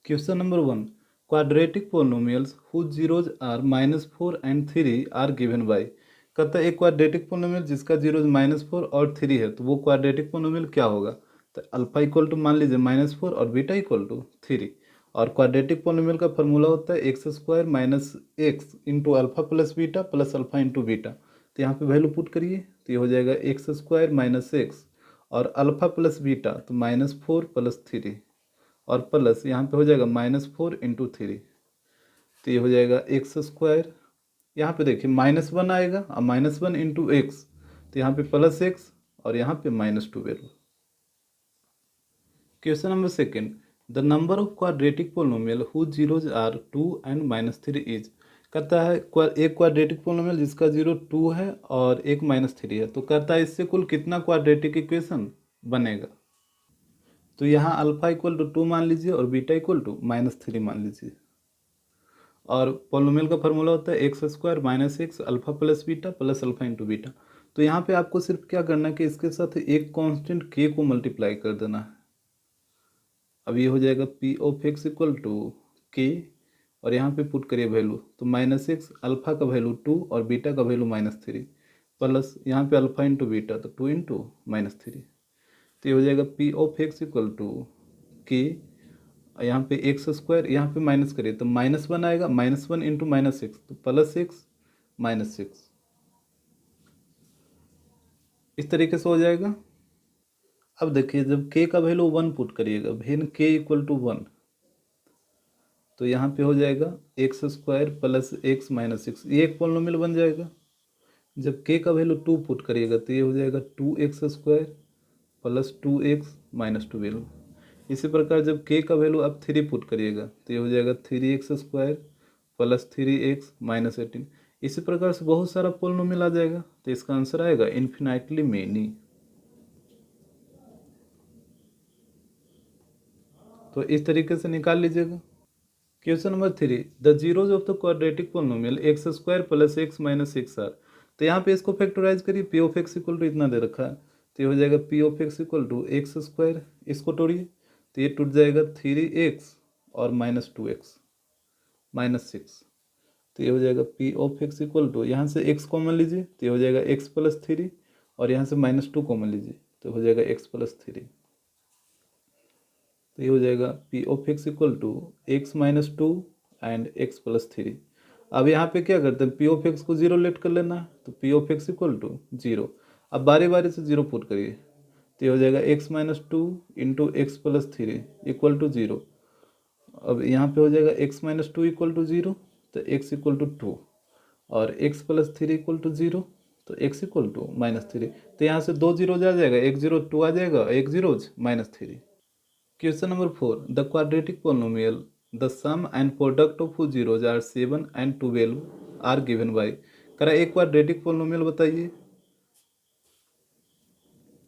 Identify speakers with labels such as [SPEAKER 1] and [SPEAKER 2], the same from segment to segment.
[SPEAKER 1] Question number 1. Quadratic polynomials whose zeros are -4 and 3 are given by। कहता है एक quadratic polynomial जिसका zeros -4 और 3 है, तो वो क्वाड्रेटिक पोलिनोमियल क्या होगा। तो अल्फा इक्वल टू मान लीजिए -4 और बीटा इक्वल टू 3। और क्वाड्रेटिक पोलिनोमियल का फॉर्मूला होता है X square minus x into alpha plus beta plus alpha into beta. तो यहाँ पे वैल्यू पुट करिए तो ये हो जाएगा एक्स स्क्वायर माइनस एक्स और अल्फा प्लस बीटा तो -4 प्लस 3 और प्लस यहाँ पे हो जाएगा -4 इंटू 3। तो ये हो जाएगा एक्स स्क्वायर, यहाँ पे देखिए -1 आएगा और -1 इंटू एक्स, तो यहाँ पे प्लस एक्स और यहाँ पे -12। Question number second, the number of quadratic polynomial whose zeros are 2 and -3 is. कहता है एक क्वाड्रेटिक पोलिनोमियल जिसका जीरो 2 है और एक -3 है, तो कहता है इससे कुल कितना क्वाड्रेटिक इक्वेशन बनेगा। तो यहाँ अल्फा इक्वल टू 2 मान लीजिए और बीटा इक्वल टू -3 मान लीजिए। और पोलिनोमियल का फॉर्मूला होता है X square minus x alpha plus beta plus alpha into beta. तो यहाँ पे आपको सिर्फ क्या करना है कि इसके साथ एक कांस्टेंट के को मल्टीप्लाई कर देना है। अब ये हो जाएगा P of x equal to k और यहाँ पे पुट करिए वैल्यू, तो -x अल्फा का वैल्यू 2 और बीटा का वैल्यू -3 प्लस यहाँ पे अल्फा इंटू बीटा तो 2 इंटू -3। तो ये हो जाएगा P of x equal to k, यहाँ पे एक्स स्क्वायर यहाँ पे माइनस करिए तो -1 आएगा, -1 इंटू -6 तो +6 -6। इस तरीके से हो जाएगा। अब देखिए जब k का वैल्यू 1 पुट करिएगा वेन k इक्वल टू 1, तो यहाँ पे हो जाएगा x square plus x minus 6, ये एक पोलिनोमियल बन जाएगा। जब k का वैल्यू 2 पुट करिएगा तो ये हो जाएगा 2x square plus 2x minus 12। इसी प्रकार जब k का वैल्यू आप 3 पुट करिएगा तो ये हो जाएगा 3x square plus 3x minus 18। इसी प्रकार से बहुत सारा पोलिनोमियल आ जाएगा, तो इसका आंसर आएगा इन्फिनाइटली मेनी। तो इस तरीके से निकाल लीजिएगा। Question number 3, the zeros of the quadratic polynomial x square plus x minus 6 are. तो यहाँ पे इसको फैक्टराइज करिए, p of x equal to इतना दे रखा है, तो ये हो जाएगा P of x equal to x square, इसको तोड़िए तो ये टूट जाएगा 3x और -2x माइनस 6। तो ये हो जाएगा P of x equal to, यहाँ से x कॉमन लीजिए तो ये हो जाएगा x प्लस 3 और यहाँ से -2 कॉमन लीजिए तो हो जाएगा x प्लस 3। तो ये हो जाएगा P of x equal to x minus 2 and x plus 3। अब यहाँ पे क्या करते हैं, पी ऑफ एक्स को 0 लेट कर लेना है, तो p of x equal to 0। अब बारी बारी से 0 पुट करिए तो ये हो जाएगा x minus 2 into x plus 3 equal to 0। अब यहाँ पे हो जाएगा एक्स माइनस 2 इक्वल टू 0 तो एक्स इक्वल टू 2 और एक्स प्लस 3 इक्वल टू 0 तो एक्स इक्वल टू -3। तो यहाँ से 2 जीरोज आ जाएगा, एक जीरो 2 आ जाएगा, एक zeros -3। Question number 4, the quadratic polynomial the sum and product of whose zeros are 7 and 12 are given by. करा एक क्वाड्रेटिक पोलिनोमियल बताइए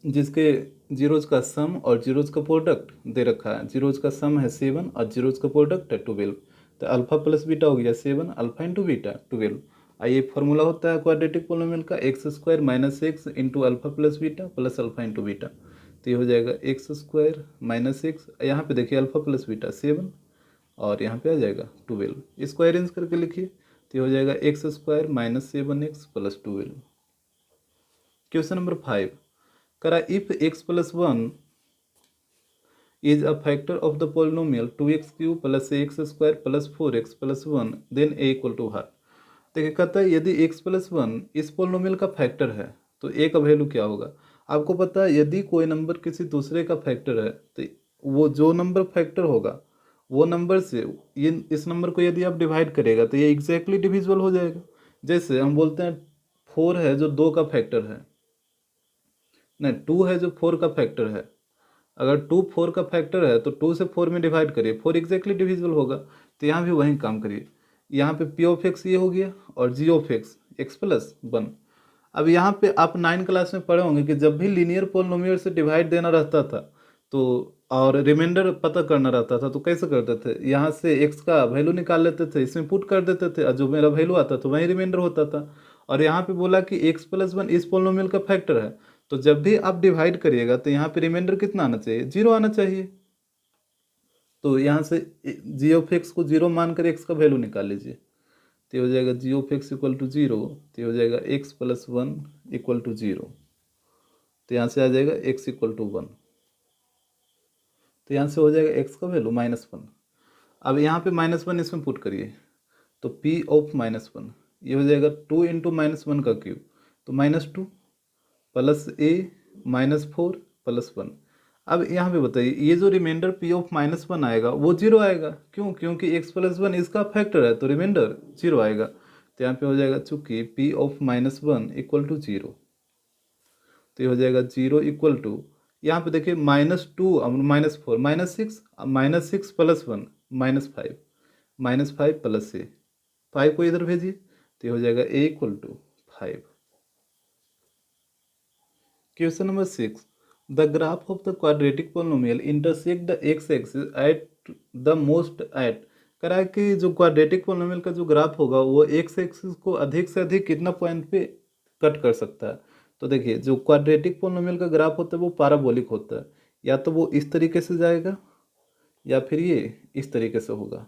[SPEAKER 1] जिसके जीरोज का सम और जीरोज का प्रोडक्ट दे रखा है। जीरोज का सम है 7 और जीरोज का प्रोडक्ट है 12। तो अल्फा प्लस बीटा हो गया 7 अल्फा इंटू बीटा 12। आइए फॉर्मूला होता है क्वाड्रेटिक पोलिनोमियल का x square minus x into alpha plus beta plus alpha into beta. तो ये हो जाएगा एक्स स्क्वायर माइनस एक्स, यहाँ पे देखिए अल्फा प्लस बीटा 7 और यहाँ पे आ जाएगा 12। इसको अरेंज करके लिखिए तो ये हो जाएगा x square minus 7x plus 12। Question number 5, करा if x plus 1 is a factor of the polynomial 2x cube plus ax square plus 4x plus 1 then a equal to हार। देखिए कहता है यदि x प्लस 1 इस पोलिनोमियल का factor है तो a का वैल्यू क्या होगा। आपको पता है यदि कोई नंबर किसी दूसरे का फैक्टर है तो वो जो नंबर फैक्टर होगा वो नंबर से ये इस नंबर को यदि आप डिवाइड करेगा तो ये एग्जैक्टली डिविजिबल हो जाएगा। जैसे हम बोलते हैं 4 है जो 2 का फैक्टर है, नहीं 2 है जो 4 का फैक्टर है। अगर 2 4 का फैक्टर है तो 2 से 4 में डिवाइड करिए, 4 एग्जैक्टली डिविजिबल होगा। तो यहाँ भी वही काम करिए, यहाँ पे पी ऑफ एक्स ये हो गया और जी ऑफ एक्स एक्स प्लस 1। अब यहाँ पे आप 9 क्लास में पढ़े होंगे कि जब भी लीनियर पोलिनोमियल से डिवाइड देना रहता था तो और रिमाइंडर पता करना रहता था तो कैसे करते थे, यहाँ से एक्स का वैल्यू निकाल लेते थे, इसमें पुट कर देते थे और जो मेरा वैल्यू आता था वही रिमाइंडर होता था। और यहाँ पे बोला कि एक्स प्लस 1 इस पोलिनोमियल का फैक्टर है, तो जब भी आप डिवाइड करिएगा तो यहाँ पे रिमाइंडर कितना आना चाहिए, 0 आना चाहिए। तो यहाँ से जी ऑफ एक्स को जीरो मानकर एक्स का वैल्यू निकाल लीजिए, तो ये हो जाएगा G of x equal to zero, तो ये हो जाएगा X plus one equal to zero, तो यहाँ से आ जाएगा एक्स इक्वल टू वन, तो यहाँ से हो जाएगा एक्स का वैल्यू -1। अब यहाँ पे -1 इसमें पुट करिए, तो पी ऑफ -1 ये हो जाएगा 2 इंटू -1 का क्यूब, तो -2 प्लस ए -4 प्लस 1। अब यहाँ पे बताइए ये जो रिमाइंडर पी ऑफ -1 आएगा वो जीरो आएगा, क्यों? क्योंकि x प्लस 1 इसका फैक्टर है, तो रिमाइंडर जीरो आएगा। तो यहाँ पे हो जाएगा चूंकि p of -1 equal to zero, तो ये हो जाएगा जीरो इक्वल टू, यहाँ पे देखिए -2 -4 -6 प्लस 1 -5 -5 प्लस ए, 5 को इधर भेजिए, तो ये हो जाएगा a equal to 5। Question number 6, the graph of the quadratic polynomial intersect the x axis at the most at. कह रहा है कि जो क्वाड्रेटिक पोलिनोमियल का जो ग्राफ होगा वो एक्स एक्सिस को अधिक से अधिक कितना पॉइंट पे कट कर सकता है। तो देखिए जो क्वाड्रेटिक पोलिनोमियल का ग्राफ होता है वो पैराबोलिक होता है, या तो वो इस तरीके से जाएगा या फिर ये इस तरीके से होगा,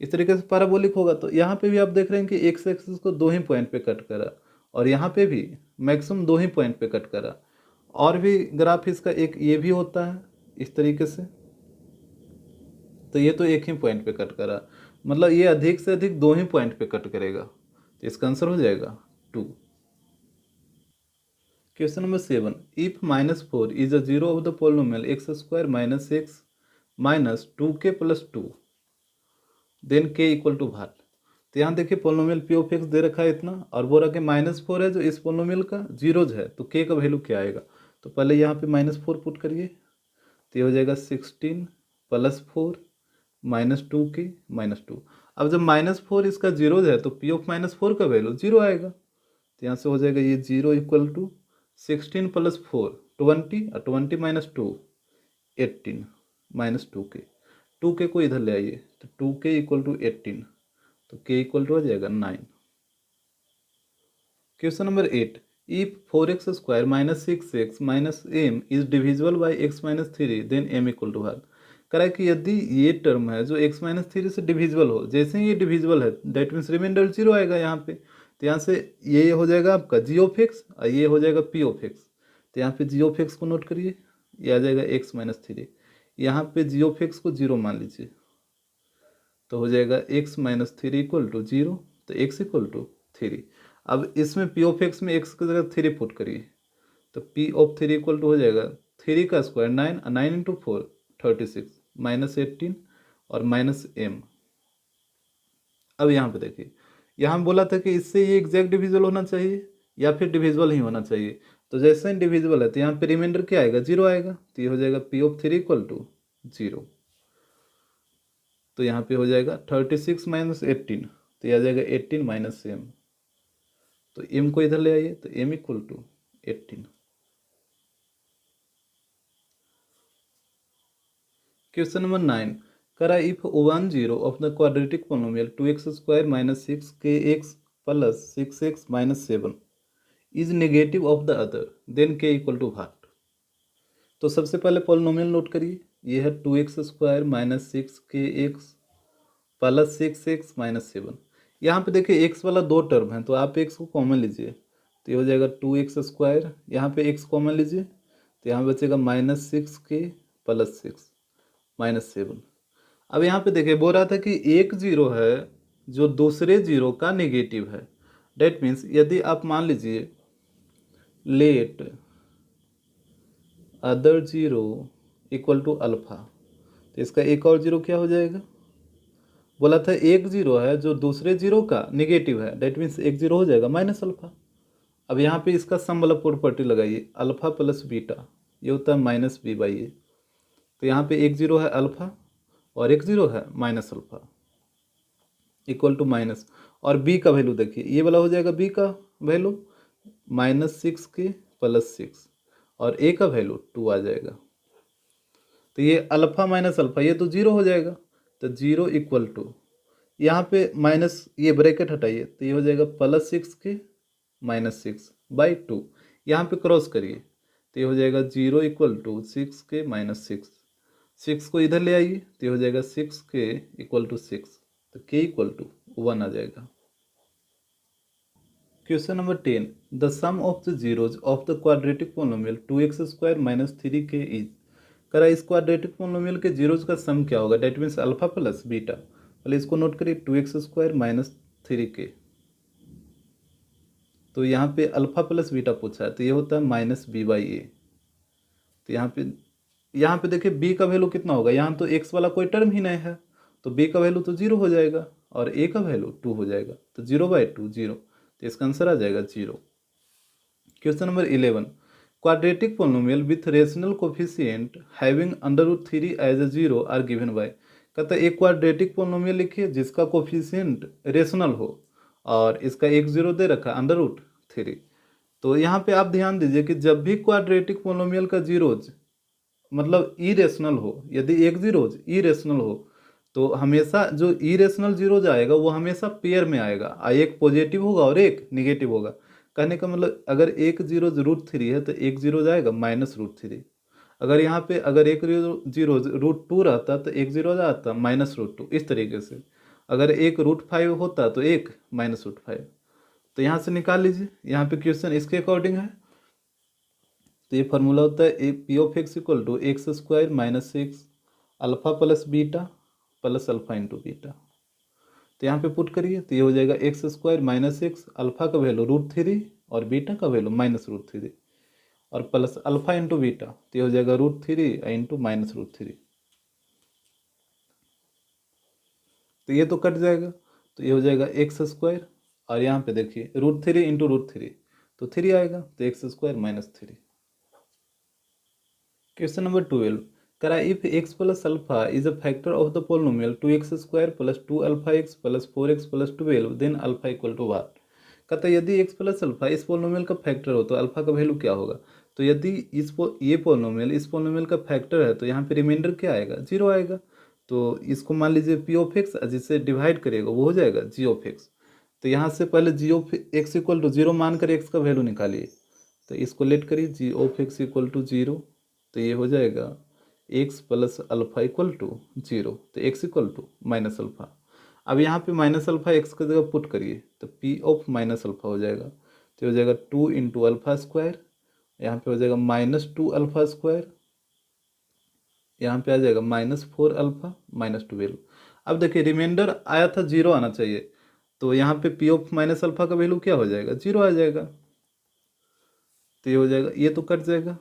[SPEAKER 1] इस तरीके से पैराबोलिक होगा। तो यहाँ पे भी आप देख रहे हैं कि एक्स एक्सिस को दो ही पॉइंट पे कट करा, और यहाँ पे भी मैक्सिमम दो ही पॉइंट पे कट करा। और भी ग्राफ इसका एक ये भी होता है इस तरीके से, तो ये तो एक ही पॉइंट पे कट करा, मतलब ये अधिक से अधिक दो ही पॉइंट पे कट करेगा, तो इसका आंसर हो जाएगा 2। Question number 7, if -4 is a zero of the polynomial x square minus X minus 2k plus 2 then k equal to what. तो यहाँ देखिए पोलिनोमियल पी ऑफ एक्स दे रखा है इतना, और वो रखे -4 है जो इस पोलिनोमियल का जीरोज है, तो k का वैल्यू क्या आएगा? तो पहले यहाँ पे -4 पुट करिए, तो ये हो जाएगा 16 प्लस 4 -2k -2। अब जब -4 इसका जीरोज है तो पी ऑफ -4 का वैल्यू जीरो आएगा, तो यहाँ से हो जाएगा ये जीरो इक्वल टू 16 प्लस 4 20 और 20 माइनस 2 18 माइनस 2k, 2k को इधर ले आइए, तो 2k इक्वल टू 18, तो k इक्वल टू हो जाएगा 9। Question number 8, if 4x square minus 6x minus m is divisible by x minus 3 then m equal to हार। कह रहा है कि यदि ये टर्म है जो x माइनस 3 से डिविजिबल हो, जैसे ही ये डिविजिबल है दैट मीन्स रिमाइंडर जीरो आएगा यहाँ पे, तो यहाँ से ये हो जाएगा आपका जी ऑफ एक्स और ये हो जाएगा पी ऑफ एक्स। तो यहाँ पे जी ऑफ एक्स को नोट करिए, ये आ जाएगा x माइनस 3, यहाँ पे जी ऑफ एक्स को जीरो मान लीजिए, तो हो जाएगा x minus 3 equal to zero, तो x इक्वल टू 3। अब इसमें पी ऑफ एक्स में x की जगह 3 पुट करिए, तो पी ऑफ 3 इक्वल टू हो जाएगा 3 का स्क्वायर 9, 9 इंटू 4 36 माइनस 18 और माइनस m। अब यहाँ पे देखिए, यहाँ बोला था कि इससे ये एग्जैक्ट डिविजिबल होना चाहिए या फिर डिविजिबल ही होना चाहिए, तो जैसे ही डिविजिबल है तो यहाँ पे रिमाइंडर क्या आएगा? जीरो आएगा, तो ये हो जाएगा P of 3 equal to zero. तो यहाँ पे हो जाएगा 36 माइनस 18, तो यह आ जाएगा 18 माइनस m, तो m को इधर ले आइए, तो m equal to 18। Question number 9, करा if 1 0 of the quadratic polynomial 2x square minus 6kx plus 6x minus 7 is negative of the other then k equal to what. तो सबसे पहले पोलिनोमियल नोट करिए, ये है 2x square minus 6kx plus 6x minus 7। यहाँ पे देखिए x वाला दो टर्म है, तो आप x को कॉमन लीजिए, तो ये हो जाएगा 2x स्क्वायर, यहाँ पे x कॉमन लीजिए, तो यहाँ बचेगा माइनस 6k प्लस 6 माइनस 7। अब यहाँ पे देखिए बोल रहा था कि एक जीरो है जो दूसरे जीरो का नेगेटिव है, डेट मीन्स यदि आप मान लीजिए let other zero equal to alpha, तो इसका एक और जीरो क्या हो जाएगा? बोला था एक जीरो है जो दूसरे जीरो का नेगेटिव है, डेट मीन्स एक जीरो हो जाएगा माइनस अल्फा। अब यहाँ पे इसका सम वाला प्रॉपर्टी लगाइए, अल्फा प्लस बीटा ये होता है माइनस बी बाई ए, तो यहाँ पे एक जीरो है अल्फा और एक जीरो है minus alpha equal to minus, और b का वैल्यू देखिए ये वाला हो जाएगा b का वैल्यू -6k प्लस 6 और a का वैल्यू 2 आ जाएगा, तो ये अल्फा माइनस अल्फा ये तो जीरो हो जाएगा, तो जीरो इक्वल टू यहाँ पे माइनस ये ब्रैकेट हटाइए, तो ये हो जाएगा +6k माइनस 6 बाई 2, यहाँ पे क्रॉस करिए, तो ये हो जाएगा zero equal to 6k minus 6, 6 को इधर ले आइए तो ये हो जाएगा 6k इक्वल टू 6, तो k इक्वल टू 1 आ जाएगा। Question number 10, the sum of the zeros of the quadratic polynomial 2x² minus 3k is. करा इस क्वाड्रेटिक पोलिनोमियल के जीरोज का सम क्या होगा, date means alpha plus beta. पहले इसको नोट करिए, 2x² माइनस 3k, तो यहाँ पे अल्फा प्लस बीटा पूछा है तो ये होता है माइनस b/a। तो यहाँ पे देखिए b का वैल्यू कितना होगा, यहाँ तो x वाला कोई टर्म ही नहीं है तो b का वैल्यू तो 0 हो जाएगा और a का वैल्यू 2 हो जाएगा, तो 0/2 0, तो इसका आंसर आ जाएगा 0। Question number 11, quadratic polynomial with rational coefficient having √3 as a zero are given by. कहता है एक क्वाड्रेटिक पोलिनोमियल लिखिए जिसका कोफिशिएंट रेशनल हो और इसका एक जीरो दे रखा √3। तो यहाँ पे आप ध्यान दीजिए कि जब भी क्वाड्रेटिक पोलिनोमियल का जीरोज मतलब इरेशनल हो, यदि एक जीरोज इरेशनल हो तो हमेशा जो इरेशनल जीरोज आएगा वो हमेशा पेयर में आएगा, एक पॉजिटिव होगा और एक निगेटिव होगा। कहने का मतलब अगर एक जीरो √3 है तो एक जीरो जाएगा -√3। अगर यहाँ पे अगर एक जीरो √2 रहता तो एक जीरो जाता -√2, इस तरीके से। अगर एक √5 होता तो एक -√5। तो यहाँ से निकाल लीजिए, यहाँ पे क्वेश्चन इसके अकॉर्डिंग है। तो ये फार्मूला होता है p(x) equal to x² minus 6 alpha plus beta plus alpha into beta. तो यहाँ पे पुट करिए तो ये हो जाएगा x² माइनस 6, अल्फा का वैल्यू √3 और बीटा का वैल्यू -√3 और प्लस अल्फा इंटू बीटा, तो ये हो जाएगा √3 इंटू -√3। तो ये तो कट जाएगा, तो ये हो जाएगा x² और यहाँ पे देखिए √3 इंटू √3 तो 3 आएगा, तो x² माइनस 3। क्वेश्चन नंबर 12, करा if x plus alpha is a factor of the polynomial 2x² plus 2αx plus 4x plus 12 then alpha equal to what. कहता है यदि x प्लस अल्फा इस पोलिनोमियल का फैक्टर हो तो अल्फा का value क्या होगा। तो यदि ये पोलिनोमियल इस पोलिनोमियल का फैक्टर है तो यहाँ पे रिमाइंडर क्या आएगा, 0 आएगा। तो इसको मान लीजिए p(x) जिससे डिवाइड करिएगा वो हो जाएगा g(x). तो यहाँ से पहले g(x) इक्वल टू 0 मानकर x का वैल्यू निकालिए, तो इसको लेट करिए g(x) इक्वल टू 0, तो ये हो जाएगा x plus alpha equal to 0, तो x equal to minus alpha. अब यहाँ पे माइनस अल्फा x की जगह पुट करिए तो p ऑफ माइनस अल्फा हो जाएगा, तो हो जाएगा 2 इंटू अल्फा स्क्वायर, यहाँ पे हो जाएगा -2 अल्फा स्क्वायर, यहाँ पे आ जाएगा -4 अल्फा माइनस 12। अब देखिए रिमाइंडर आया था 0 आना चाहिए, तो यहाँ पे p ऑफ माइनस अल्फा का वैल्यू क्या हो जाएगा, 0 आ जाएगा। तो ये हो जाएगा, ये तो कट जाएगा,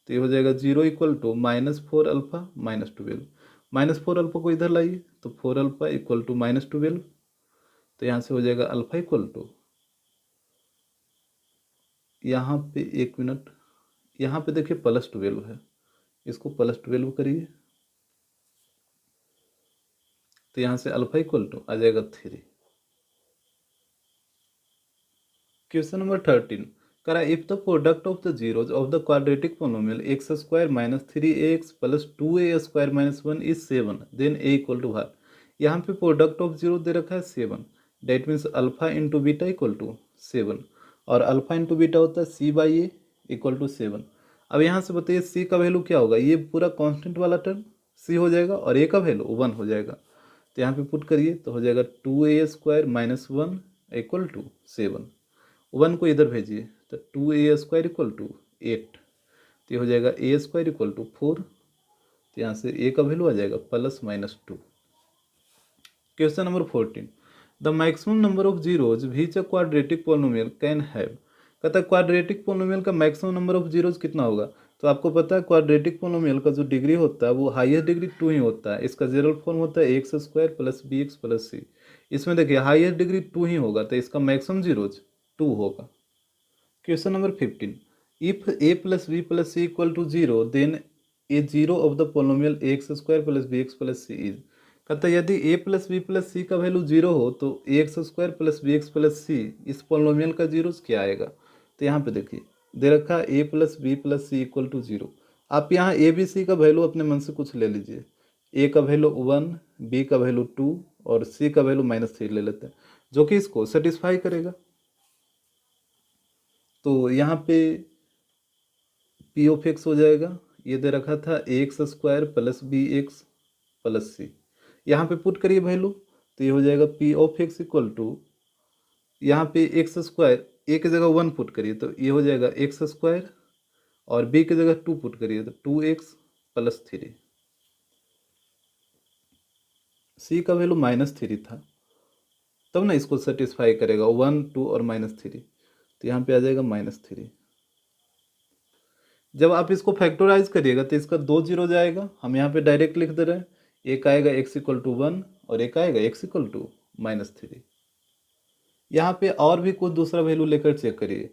[SPEAKER 1] तो ये हो जाएगा 0 equal to -4 alpha minus 12। -4 alpha को इधर लाइए तो 4 अल्फा इक्वल टू -12, तो यहाँ से हो जाएगा अल्फा इक्वल टू, यहाँ पे 1 मिनट, यहाँ पे देखिए +12 है, इसको +12 करिए तो यहाँ से अल्फा इक्वल टू आ जाएगा 3। क्वेश्चन नंबर 13, करा if the product of the zeros of the quadratic polynomial x² minus 3ax plus 2a² minus 1 is 7 then a equal to what. यहाँ पे प्रोडक्ट ऑफ जीरो दे रखा है 7, that means alpha into beta equal to 7 और alpha into beta होता है c/a equal to 7। अब यहाँ से बताइए c का वैल्यू क्या होगा, ये पूरा कांस्टेंट वाला टर्म c हो जाएगा और a का वैल्यू 1 हो जाएगा, तो यहाँ पे पुट करिए तो हो जाएगा 2a² माइनस 1 इक्वल टू 7। 1 को इधर भेजिए तो 2a² इक्वल टू 8, तो ये हो जाएगा a² इक्वल टू 4, तो यहाँ से a का वैल्यू आ जाएगा +-2। Question number 14, the maximum number of zeros which a quadratic polynomial can have. कहता है क्वाड्रेटिक पोलिनोमियल का मैक्सिमम नंबर ऑफ जीरोज कितना होगा। तो आपको पता है क्वाड्रेटिक पोलिनोमियल का जो डिग्री होता है वो हाईएस्ट डिग्री 2 ही होता है, इसका जनरल फॉर्म होता है x² plus bx plus c। इसमें देखिए हाईएस्ट डिग्री 2 ही होगा तो इसका मैक्सिमम जीरोज 2 होगा। Question number 15, if a plus B plus C equal to 0 then a zero of the polynomial x² plus bx plus C is. कहता है यदि a plus B plus सी का वैल्यू 0 हो तो x² प्लस bx प्लस सी इस polynomial का zeros क्या आएगा। तो यहाँ पे देखिए दे रखा है a plus B plus C equal to 0। आप यहाँ a b c का वैल्यू अपने मन से कुछ ले लीजिए, a का वैल्यू 1, b का वैल्यू 2 और c का वैल्यू -3 ले लेते हैं जो कि इसको सेटिस्फाई करेगा। तो यहाँ पे p ऑफ x हो जाएगा, ये दे रखा था X square plus B x plus C. यहाँ पे पुट करिए वैल्यू, तो ये हो जाएगा P of x equal to, यहाँ पे एक्स स्क्वायर ए की जगह 1 पुट करिए तो ये हो जाएगा एक्स स्क्वायर, और बी की जगह 2 पुट करिए तो 2x प्लस 3। सी का वैल्यू -3 था, तब ना इसको सेटिस्फाई करेगा 1 2 और -3, तो यहाँ पे आ जाएगा -3। जब आप इसको फैक्टराइज करिएगा तो इसका 2 जीरो जाएगा, हम यहाँ पे डायरेक्ट लिख दे रहे हैं, एक आएगा x इक्वल टू 1 और एक आएगा x इक्वल टू -3। यहाँ पे और भी कुछ दूसरा वैल्यू लेकर चेक करिए,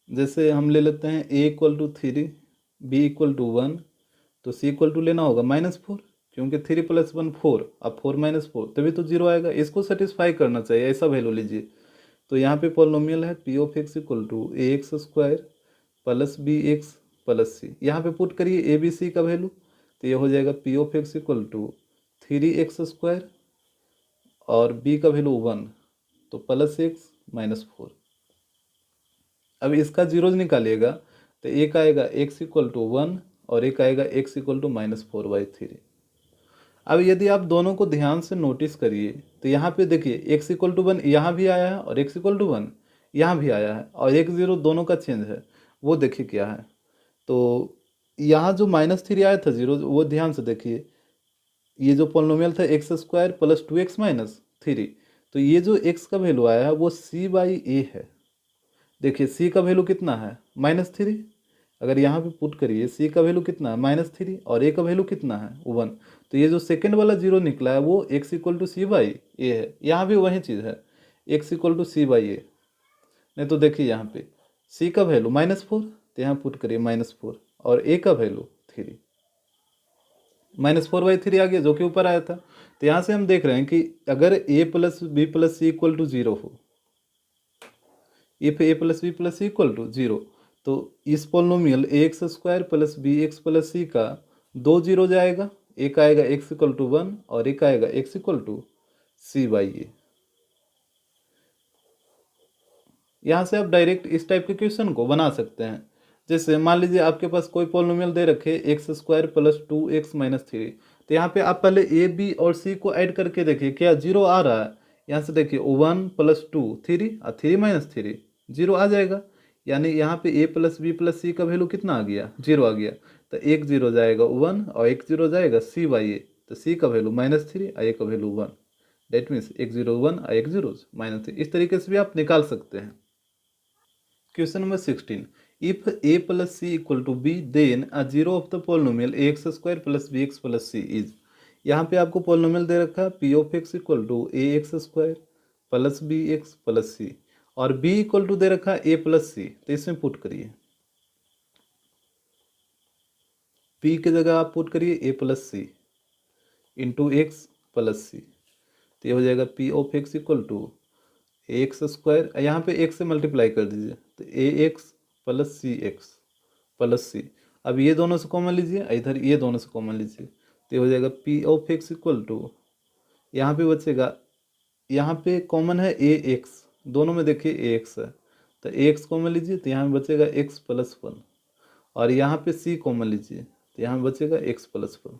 [SPEAKER 1] जैसे हम ले लेते हैं a equal to 3, b equal to 1, तो c इक्वल टू लेना होगा -4, क्योंकि 3 + 1 4, अब 4 - 4 तभी तो जीरो आएगा, इसको सेटिस्फाई करना चाहिए, ऐसा वैल्यू लीजिए। तो यहाँ पे पॉलिनोमियल है P of x equal to ax² plus bx plus C. यहाँ पे पुट करिए ए बी सी का वैल्यू, तो ये हो जाएगा P of x equal to 3x² और b का वैल्यू 1, तो प्लस x -4। अब इसका जीरोज निकालिएगा तो एक आएगा x इक्वल टू 1 और एक आएगा x इक्वल टू -4/3। अब यदि आप दोनों को ध्यान से नोटिस करिए तो यहाँ पे देखिए x इक्वल टू 1 यहाँ भी आया है और x इक्वल टू 1 यहाँ भी आया है, और 1 0 दोनों का चेंज है, वो देखिए क्या है। तो यहाँ जो -3 आया था जीरो, वो ध्यान से देखिए, ये जो पॉलिनोमियल था x² प्लस 2x -3, तो ये जो x का वैल्यू आया है वो c/a है। देखिए c का वैल्यू कितना है -3, अगर यहाँ पे पुट करिए c का वैल्यू कितना है -3 और a का वैल्यू कितना है 1, तो ये जो सेकेंड वाला जीरो निकला है वो x इक्वल टू c/a है। यहाँ भी वही चीज़ है, x इक्वल टू c/a। नहीं तो देखिए यहाँ पे c का वैल्यू -4, तो यहाँ पुट करिए -4 और a का वैल्यू 3, -4/3 आ गया जो कि ऊपर आया था। तो यहाँ से हम देख रहे हैं कि अगर a plus B plus C equal to 0 हो, if a plus B plus C equal to 0, तो इस polynomial ax² plus bx plus सी का 2 जीरो जाएगा, एक आएगा x इक्वल टू 1 और एक आएगा x इक्वल टू c/a। यहाँ से आप डायरेक्ट इस टाइप के क्वेश्चन को बना सकते हैं। जैसे मान लीजिए आपके पास कोई पॉलिनोमियल दे रखे x² प्लस 2x -3, तो यहाँ पे आप पहले a b और c को ऐड करके देखिए क्या जीरो आ रहा है। यहाँ से देखिए 1 + 2 3 और 3 - 3 जीरो आ जाएगा, यानी यहाँ पे a प्लस बी प्लस सी का वैल्यू कितना आ गया, जीरो आ गया। तो एक जीरो जाएगा 1 और एक जीरो जाएगा c/a, तो c का वैल्यू -3 और a का वैल्यू 1, डेट मीन्स एक जीरो 1 और एक जीरो -3। इस तरीके से भी आप निकाल सकते हैं। Question number 16, if a plus C equal to B then a zero of the polynomial ax² plus bx plus C is. यहाँ पे आपको पॉलिनोमियल दे रखा है p of x equal to ax² plus bx plus सी, और b equal to दे रखा है a plus C, तो इसमें पुट करिए, p की जगह आप पुट करिए a plus C into x plus C, तो ये हो जाएगा p of x equal to ax², यहाँ पे x से मल्टीप्लाई कर दीजिए, तो ax प्लस सी एक्स प्लस सी। अब ये दोनों से कॉमन लीजिए, इधर ये दोनों से कॉमन लीजिए, तो ये हो जाएगा p of x equal to, यहाँ पे बचेगा, यहाँ पे कॉमन है ax, दोनों में देखिए ax है, तो ax कॉमन लीजिए, तो यहाँ में बचेगा x प्लस 1, और यहाँ पे c कॉमन लीजिए, तो यहाँ में बचेगा x प्लस 1।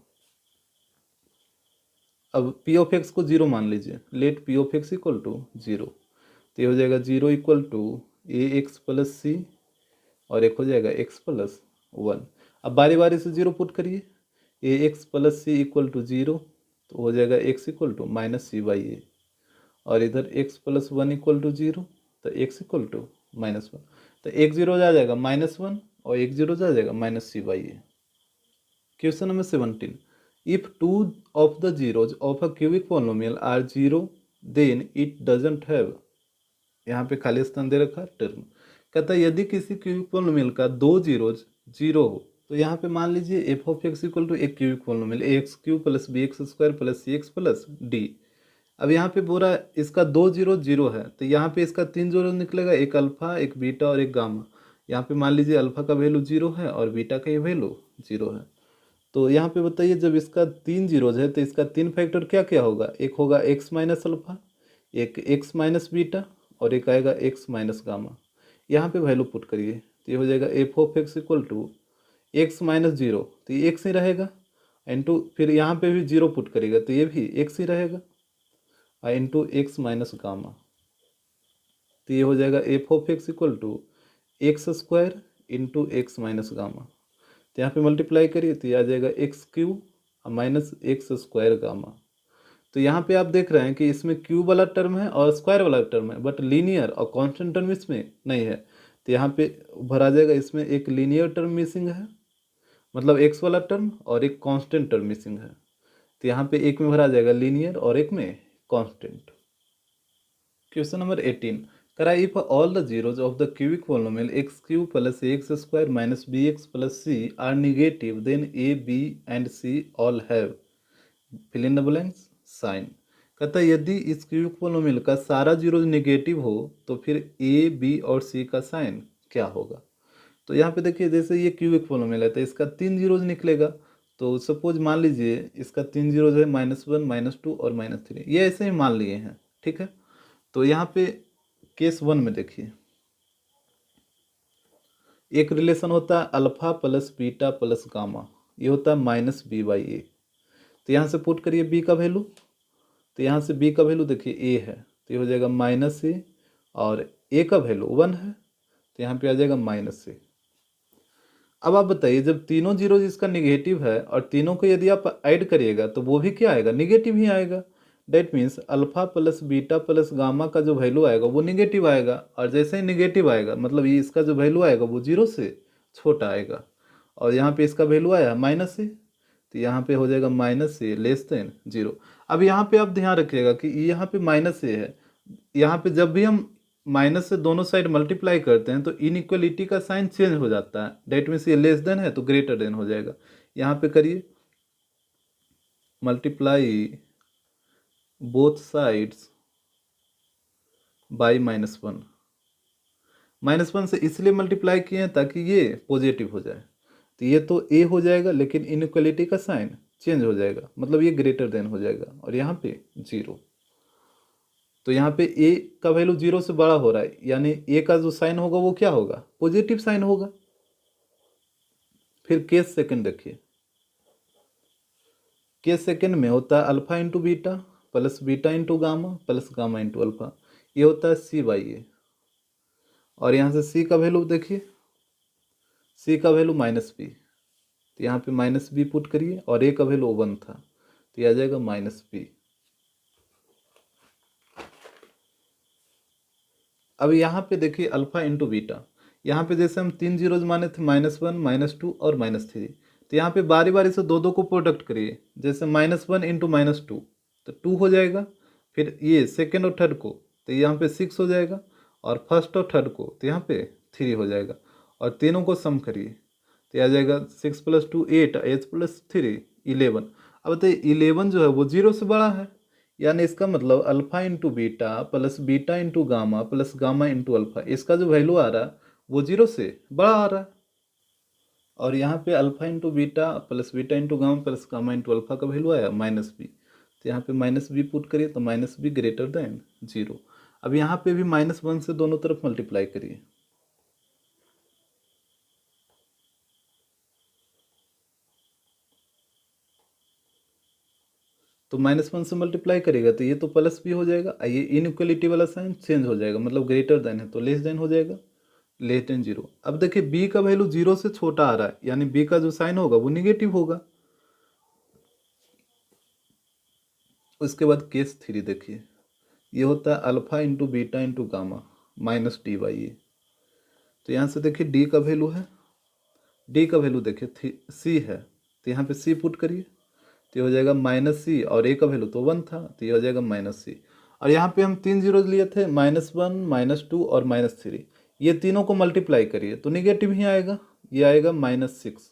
[SPEAKER 1] अब p ऑफ x को 0 मान लीजिए, let p of x equal to 0, तो ये हो जाएगा 0 इक्वल टू ax प्लस सी और एक हो जाएगा x प्लस 1। अब बारी बारी से 0 पुट करिए, ax plus C equal to 0, तो हो जाएगा x इक्वल टू -c/a, और इधर x प्लस 1 इक्वल टू 0, तो x इक्वल टू -1, तो एक जीरो जा जाएगा -1 और एक जीरो जा जाएगा -c/a। Question number 17, if two of the zeros of a cubic polynomial are 0 then it doesn't have, यहाँ पे खाली स्थान दे रखा टर्म, कहता है यदि किसी क्यूबिक पॉलिनोमियल का दो जीरोज 0 हो, तो यहाँ पे मान लीजिए F of x equal to एक cubic polynomial ax³ plus bx² plus cx plus d। अब यहाँ पे बोला इसका दो जीरो जीरो है, तो यहाँ पे इसका 3 जीरो निकलेगा, एक अल्फा एक बीटा और एक गामा। यहाँ पे मान लीजिए अल्फा का वैल्यू 0 है और बीटा का वैल्यू 0 है। तो यहाँ पे बताइए जब इसका 3 जीरोज है तो इसका 3 फैक्टर क्या क्या होगा, एक होगा x माइनस अल्फा, एक x माइनस बीटा और एक आएगा x माइनस गामा। यहाँ पे वैल्यू पुट करिए, तो ये हो जाएगा f of x equal to x minus zero, तो ये एक्स ही रहेगा, इंटू फिर यहाँ पे भी जीरो पुट करेगा तो ये भी एक्स ही रहेगा, इंटू एक्स माइनस गामा, तो ये हो जाएगा f of x equal to x square into x minus gamma. तो यहाँ पे मल्टीप्लाई करिए तो ये आ जाएगा x cube minus x square gamma. तो यहाँ पे आप देख रहे हैं कि इसमें क्यूब वाला टर्म है और स्क्वायर वाला टर्म है, बट लीनियर और कांस्टेंट टर्म इसमें नहीं है। तो यहाँ पे भरा जाएगा, इसमें एक लीनियर टर्म मिसिंग है, मतलब एक्स वाला टर्म, और एक कांस्टेंट टर्म मिसिंग है। तो यहाँ पे एक में भरा जाएगा लीनियर और एक में कांस्टेंट। क्वेश्चन नंबर 18, करा if all the zeros of the cubic polynomial x cube plus x square minus b x plus C are negative then A B and c all have fill in the blanks sign. कहता है यदि इस cubic polynomial का सारा zeros negative हो तो फिर A B और सी का साइन क्या होगा। तो यहाँ पे देखिए, जैसे ये क्यूबिक पॉलिनोमियल है तो इसका 3 जीरोज निकलेगा। तो सपोज मान लीजिए इसका 3 जीरोज है -1 -2 और -3, ये ऐसे ही मान लिए हैं, ठीक है। तो यहाँ पे केस 1 में देखिए, एक रिलेशन होता है alpha plus beta plus gamma, ये होता है -b/a। तो यहाँ से पुट करिए b का वैल्यू, तो यहाँ से b का वैल्यू देखिए a है, तो ये हो जाएगा -a, और a का वैल्यू 1 है, तो यहाँ पे आ जाएगा -a। अब आप बताइए, जब तीनों जीरो इसका निगेटिव है और तीनों को यदि आप ऐड करिएगा तो वो भी क्या आएगा, निगेटिव ही आएगा। Date means alpha plus beta plus gamma का जो वैल्यू आएगा वो निगेटिव आएगा, और जैसे ही निगेटिव आएगा मतलब ये इसका जो वैल्यू आएगा वो जीरो से छोटा आएगा। और यहाँ पे इसका वैल्यू आया -a, तो यहाँ पे हो जाएगा -a लेस देन जीरो। अब यहाँ पे आप ध्यान रखिएगा कि यहाँ पे -a है, यहाँ पे जब भी हम माइनस से दोनों साइड मल्टीप्लाई करते हैं तो इनइक्वलिटी का साइन चेंज हो जाता है। डेट मीन्स ये लेस देन है तो ग्रेटर देन हो जाएगा। यहाँ पे करिए मल्टीप्लाई बोथ साइड्स बाई -1। -1 से इसलिए मल्टीप्लाई किए हैं ताकि ये पॉजिटिव हो जाए। तो ये तो ए हो जाएगा, लेकिन इनइक्वलिटी का साइन चेंज हो जाएगा, मतलब ये ग्रेटर देन हो जाएगा, और यहाँ पे जीरो। तो यहाँ पे ए का वैल्यू जीरो से बड़ा हो रहा है, यानी ए का जो साइन होगा वो क्या होगा, पॉजिटिव साइन होगा। फिर केस सेकंड देखिए, केस सेकंड में होता है alpha into beta plus beta into gamma plus gamma into alpha, ये होता है c/a। और यहाँ से c का वैल्यू देखिए, c का वैल्यू -b, तो यहाँ पे -b पुट करिए, और a का वैल्यू 1 था तो ये आ जाएगा -b। अब यहाँ पे देखिए अल्फा इंटू बीटा, यहाँ पे जैसे हम 3 जीरोज माने थे -1 -2 और -3, तो यहाँ पे बारी बारी से दो दो को प्रोडक्ट करिए। जैसे -1 इंटू -2 तो 2 हो जाएगा, फिर ये सेकेंड और थर्ड को तो यहाँ पे 6 हो जाएगा, और फर्स्ट और थर्ड को तो यहाँ पे 3 हो जाएगा, और तीनों को सम करिए तो आ जाएगा 6 + 2 8, 8 + 3 11। अब बताइए 11 जो है वो जीरो से बड़ा है, यानी इसका मतलब alpha into beta plus beta into gamma plus gamma into alpha, इसका जो वैल्यू आ रहा है वो जीरो से बड़ा आ रहा है। और यहाँ पे alpha into beta plus beta into gamma plus gamma into alpha का वैल्यू आया -b, तो यहाँ पे -b पुट करिए तो -b ग्रेटर देन जीरो। अब यहाँ पे भी -1 से दोनों तरफ मल्टीप्लाई करिए, तो -1 से मल्टीप्लाई करेगा तो ये तो प्लस भी हो जाएगा, ये इनइक्वलिटी वाला साइन चेंज हो जाएगा, मतलब ग्रेटर देन है तो लेस देन हो जाएगा, लेस देन जीरो। अब देखिए b का वैल्यू जीरो से छोटा आ रहा है, यानी b का जो साइन होगा वो निगेटिव होगा। उसके बाद केस 3 देखिए, ये होता है alpha into beta into gamma -d/a। तो यहाँ से देखिए d का वैल्यू है, d का वैल्यू देखिए c है, तो यहाँ पे c पुट करिए तो ये हो जाएगा -c, और a का वैल्यू तो 1 था तो ये हो जाएगा -c। और यहाँ पे हम 3 जीरोज लिए थे -1 -2 और -3, ये तीनों को मल्टीप्लाई करिए तो निगेटिव ही आएगा, ये आएगा -6।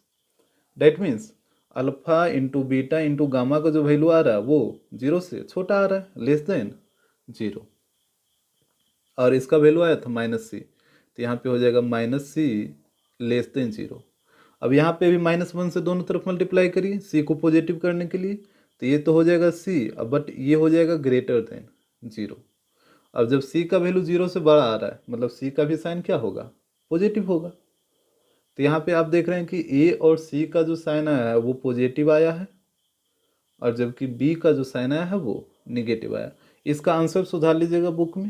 [SPEAKER 1] Date means alpha into beta into gamma का जो वैल्यू आ रहा है वो जीरो से छोटा आ रहा है, लेस देन जीरो। और इसका वैल्यू आया था -c, तो यहाँ पे हो जाएगा -c लेस देन जीरो। अब यहाँ पे भी -1 से दोनों तरफ मल्टीप्लाई करिए c को पॉजिटिव करने के लिए, तो ये तो हो जाएगा c, अब बट ये हो जाएगा ग्रेटर देन जीरो। अब जब c का वैल्यू जीरो से बड़ा आ रहा है मतलब c का भी साइन क्या होगा, पॉजिटिव होगा। तो तो यहाँ पे आप देख रहे हैं कि ए और सी का जो साइन आया है वो पॉजिटिव आया है और जबकि बी का जो साइन आया है वो निगेटिव आया। इसका आंसर सुधार लीजिएगा बुक में।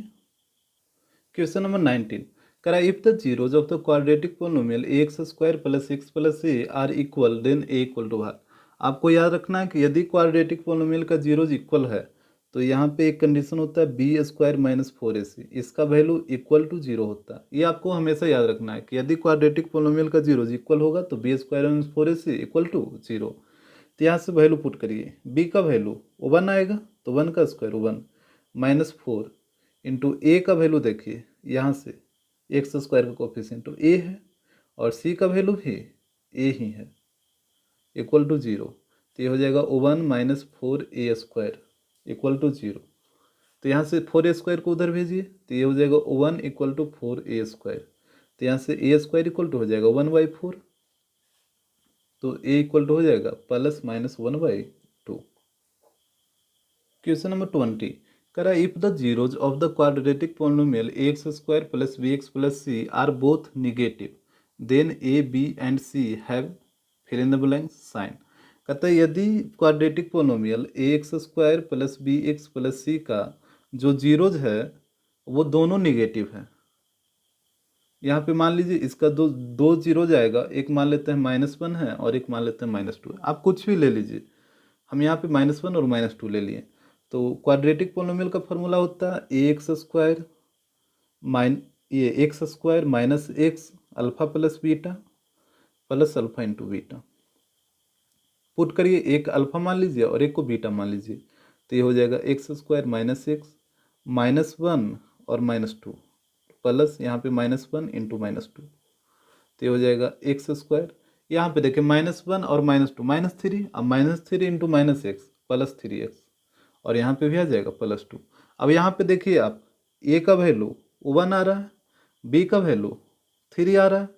[SPEAKER 1] क्वेश्चन नंबर 19 करा if the zeros of the quadratic polynomial x square plus x plus a are equal then a equal to r. आपको याद रखना है कि यदि क्वाड्रेटिक पोलिनोमियल का जीरोज इक्वल है तो यहाँ पे एक कंडीशन होता है बी स्क्वायर माइनस 4ac, इसका वैल्यू इक्वल टू जीरो होता है। ये आपको हमेशा याद रखना है कि यदि क्वाड्रेटिक पोलिनोमियल का जीरोज इक्वल होगा तो b square minus 4ac equal to zero. तो यहाँ से वैल्यू पुट करिए, बी का वैल्यू 1 आएगा तो 1 का स्क्वायर 1 माइनस 4 इंटू ए का वैल्यू देखिए यहाँ से एक्स स्क्वायर का कोफिशिएंट तो ए है और सी का वैल्यू भी ए ही है इक्वल टू जीरो। तो ये हो जाएगा 1 minus 4a square equal to zero. तो यहाँ से 4a स्क्वायर को उधर भेजिए तो ये हो जाएगा 1 इक्वल टू 4a स्क्वायर। तो यहाँ से a स्क्वायर इक्वल टू हो जाएगा 1/4, तो a इक्वल टू हो जाएगा प्लस माइनस 1/2। क्वेश्चन नंबर 20 करा if the zeros of the quadratic polynomial x square plus B x plus C are both negative then A B and C have fill in the blank sign. कहता है यदि quadratic polynomial A X square plus B x plus सी का जो zeros है वो दोनों negative है। यहाँ पे मान लीजिए इसका दो दो जीरो जाएगा, एक मान लेते हैं -1 है और एक मान लेते हैं -2 है, आप कुछ भी ले लीजिए। हम यहाँ पे -1 और -2 ले लिए। तो क्वाड्रेटिक पोलिनोमियल का फॉर्मूला होता है X square minus x alpha plus beta plus alpha into beta. Put करिए, एक अल्फा मान लीजिए और एक को बीटा मान लीजिए। तो ये हो जाएगा एक्स स्क्वायर माइनस एक्स -1 और -2 प्लस यहाँ पे -1 इंटू -2। तो ये हो जाएगा एक्स स्क्वायर, यहाँ पे देखिए -1 और -2 -3, अब -3 इंटू -x प्लस 3x और यहाँ पे भी आ जाएगा +2। अब यहाँ पे देखिए आप a का वैल्यू 1 आ रहा है, b का वैल्यू 3 आ रहा है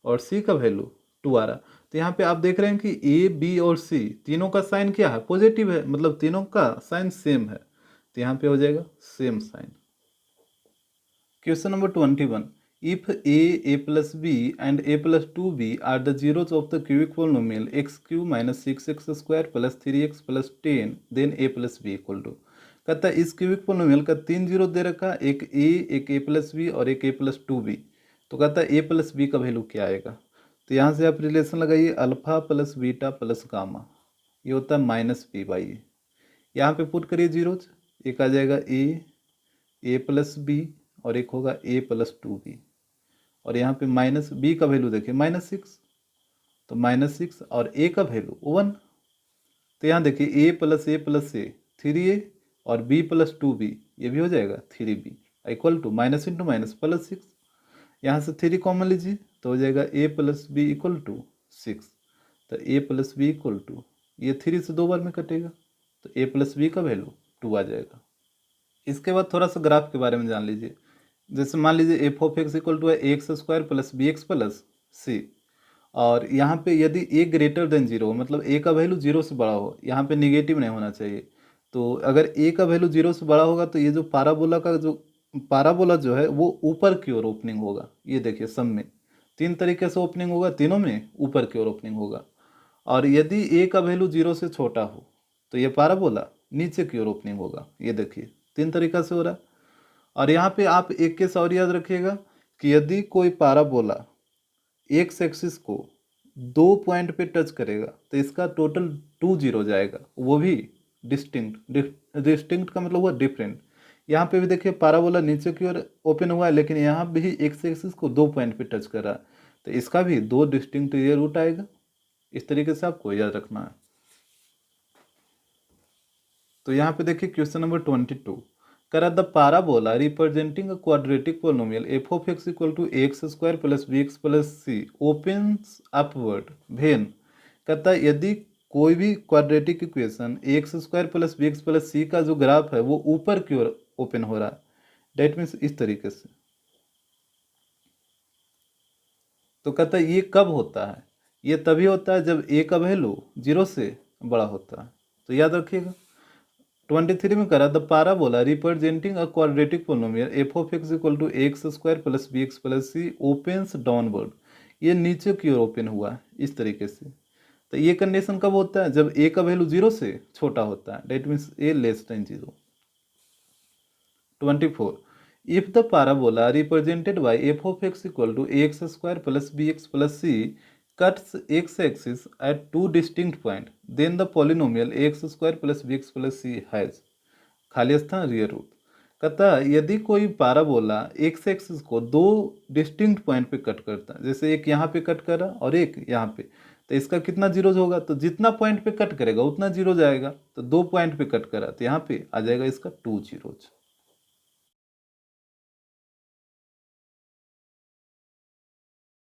[SPEAKER 1] और c का वैल्यू 2 आ रहा है। तो यहाँ पे आप देख रहे हैं कि a b और c तीनों का साइन क्या है, पॉजिटिव है, मतलब तीनों का साइन सेम है। तो यहाँ पे हो जाएगा same sign. Question number 21 if a plus b and a plus 2b are the zeros of the cubic polynomial x cube minus 6x square plus 3x plus 10 then a plus b equal to। कहता है इस cubic polynomial का 3 zero दे रखा, एक a एक a plus b और एक a plus 2b। तो कहता है a plus b का वैल्यू क्या आएगा। तो यहाँ से आप रिलेशन लगाइए alpha plus beta plus gamma, ये होता है -b/a। यहाँ पे पुट करिए जीरोज, एक आ जाएगा a plus b और एक होगा a plus 2b और यहाँ पे माइनस b का वैल्यू देखिए -6, तो -6 और a का वैल्यू 1। तो यहाँ देखिए a प्लस a 3a और b प्लस 2b ये भी हो जाएगा 3b equal to minus into minus +6। यहाँ से 3 कॉमन लीजिए तो हो जाएगा a plus b equal to 6। तो a plus b equal to ये 3 से 2 बार में कटेगा तो a प्लस बी का वैल्यू 2 आ जाएगा। इसके बाद थोड़ा सा ग्राफ के बारे में जान लीजिए। जैसे मान लीजिए f of x equal to है X square plus B x plus सी, और यहाँ पे यदि a ग्रेटर देन जीरो हो, मतलब a का वैल्यू 0 से बड़ा हो, यहाँ पे निगेटिव नहीं होना चाहिए। तो अगर a का वैल्यू 0 से बड़ा होगा तो ये जो पाराबोला जो है वो ऊपर की ओर ओपनिंग होगा। ये देखिए सब में 3 तरीके से ओपनिंग होगा, तीनों में ऊपर की ओर ओपनिंग होगा। और यदि a का वैल्यू 0 से छोटा हो तो ये पाराबोला नीचे की ओर ओपनिंग होगा। ये देखिए 3 तरीका से हो रहा है। और यहाँ पे आप एक केस और याद रखिएगा कि यदि कोई पाराबोला एक्स एक्सिस को 2 पॉइंट पे टच करेगा तो इसका टोटल 2 जीरो जाएगा, वो भी डिस्टिंक्ट का मतलब हुआ डिफरेंट। यहाँ पे भी देखिए पाराबोला नीचे की ओर ओपन हुआ है लेकिन यहाँ भी एक्स एक्सिस को 2 पॉइंट पे टच कर रहा है, तो इसका भी 2 डिस्टिंक्ट ये रूट आएगा। इस तरीके से आपको याद रखना है। तो यहाँ पे देखिए क्वेश्चन नंबर 22 करा the parabola representing a quadratic polynomial f of x equal to x square plus B x plus C opens upward when. कहता है यदि कोई भी quadratic equation X square plus B x plus सी का जो graph है वो ऊपर की ओर ओपन हो रहा है, डेट मीन्स इस तरीके से। तो कहता है ये कब होता है, ये तभी होता है जब a का वैल्यू 0 से बड़ा होता है। तो याद रखिएगा 23 में करा the parabola representing a quadratic polynomial f of x equal to x square plus B x plus C opens downward. ये नीचे की ओर ओपन हुआ इस तरीके से। तो ये कंडीशन कब होता है? जब ए का वैल्यू 0 से छोटा होता है, that means A less than 0। 24, if the parabola represented by f of x equal to ax square plus bx plus c cuts x axis at two distinct points, then the polynomial ax square plus bx plus c has खाली स्थान real root. कहता है यदि कोई parabola x axis को दो distinct point पे cut करता है, जैसे एक यहाँ पे कट करा और एक यहाँ पे, तो इसका कितना जीरोज होगा? तो जितना पॉइंट पे कट करेगा उतना जीरो जाएगा। तो 2 पॉइंट पे कट करा तो यहाँ पे आ जाएगा इसका 2 जीरोज।